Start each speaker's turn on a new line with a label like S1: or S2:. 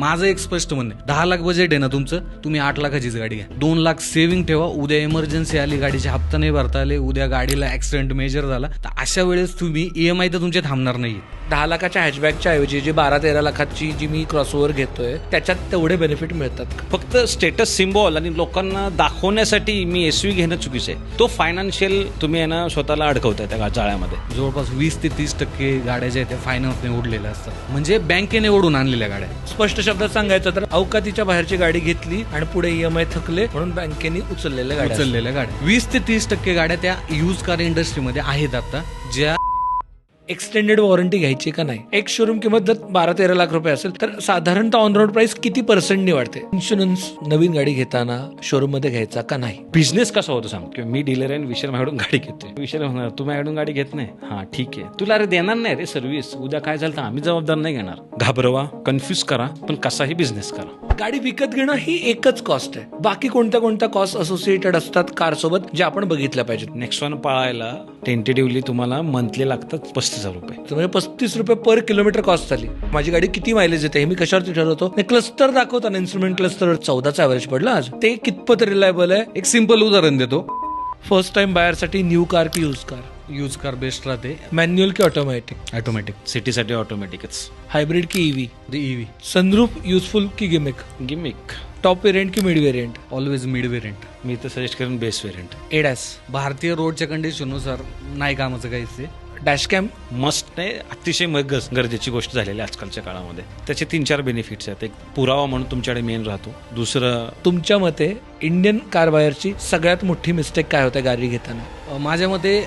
S1: माझं एक स्पष्ट म्हणणं आहे, 10 लाख बजेट आहे ना तुमचं, तुम्ही 8 लाखाचीच गाडी घ्या. 2 लाख सेव्हिंग ठेवा. उद्या इमर्जन्सी आली, गाडीचे हप्ता नाही भरता आले, उद्या गाडीला ऍक्सिडेंट मेजर झाला, तर अशा वेळेस तुम्ही EMI तर तुमचे थांबणार नाही.
S2: 10 लाखाच्या हॅचबॅकच्या ऐवजी जी 12-13 लाखाची जी मी क्रॉसओव्हर घेतोय त्याच्यात तेवढे बेनिफिट मिळतात का?
S3: फक्त स्टेटस सिम्बॉल आणि लोकांना दाखवण्यासाठी मी SUV घेणं चुकीचं आहे. तो फायनान्शियल तुम्ही आहे ना स्वतःला अडकवताय त्या जाळ्यामध्ये.
S1: जवळपास 20 ते 30% गाड्या ज्या आहेत त्या फायनान्सने ओढलेल्या असतात, म्हणजे बँकेने ओढून आणलेल्या गाड्या.
S2: स्पष्ट शब्दात सांगायचं तर अवकातीच्या बाहेरची गाडी घेतली आणि पुढे EMI थकले म्हणून बँकेने उचललेल्या गाड्या.
S1: 20 ते 30% गाड्या त्या यूज कार इंडस्ट्रीमध्ये आहेत आता, ज्या
S2: एक्सटेंडेड वॉरंटी घ्यायची का नाही. एक शोरूम किंमत जर 12-13 लाख रुपये असेल तर साधारणतः ऑन रोड प्राइस किती % वाढते. इन्शुरन्स नवीन गाडी घेताना शोरूम मध्ये घ्यायचा का नाही.
S3: बिझनेस कसा होतो सांग. किंवा मी डीलर आहे, विशाल माझ्याकडून गाडी घेतोय. विशाल म्हणणार तू माझ्याकडून गाडी घेत नाही, हा ठीक आहे, तुला अरे देणार नाही रे सर्व्हिस, उद्या काय झालं तर आम्ही जबाबदार नाही घेणार. घाबरवा, कन्फ्युज करा, पण कसाही बिझनेस करा.
S2: गाडी विकत घेणं ही एकच कॉस्ट आहे. बाकी कोणत्या कॉस्ट असोसिएटेड असतात कार सोबत जे आपण बघितल्या पाहिजेत.
S3: नेक्स्ट वन पाळायला टेंटेटिव्हली तुम्हाला मंथली लागतात 35,000 रुपये.
S2: म्हणजे 35 रुपये पर किलोमीटर कॉस्ट झाली. माझी गाडी किती मायलेज येते हे मी कशावरती ठरवतो. क्लस्टर दाखवताना इन्स्ट्रुमेंट क्लस्टर 14चा ऍव्हरेज पडला आज. ते कितपत रिलायबल आहे.
S1: एक सिंपल उदाहरण देतो.
S2: फर्स्ट टाइम बायरसाठी न्यू कार की use car.
S1: Use car best राहते.
S2: मॅन्युअल की ऑटोमॅटिक.
S1: ऑटोमॅटिक.
S3: सिटीसाठी ऑटोमॅटिकच.
S2: हायब्रिड की EV.
S1: EV.
S2: सनरूफ युजफुल की गिमिक.
S3: गिमिक.
S2: टॉप वेरियंट की mid variant.
S1: Always mid variant.
S3: मी तर सजेस्ट करेन बेस वेरियंट.
S2: एडास.
S1: भारतीय रोडच्या कंडिशननुसार नाही कामाचं काहीच आहे.
S2: डॅशकॅम.
S3: मस्ट नाही, अतिशय गरजेची गोष्ट झालेली आहे आजकालच्या काळामध्ये. त्याचे 3-4 बेनिफिट्स आहेत. एक पुरावा म्हणून तुमच्याकडे मेन राहतो. दुसरं,
S2: तुमच्या मते इंडियन कार बायरची सगळ्यात मोठी मिस्टेक काय होते गाडी घेताना.
S1: माझ्या मते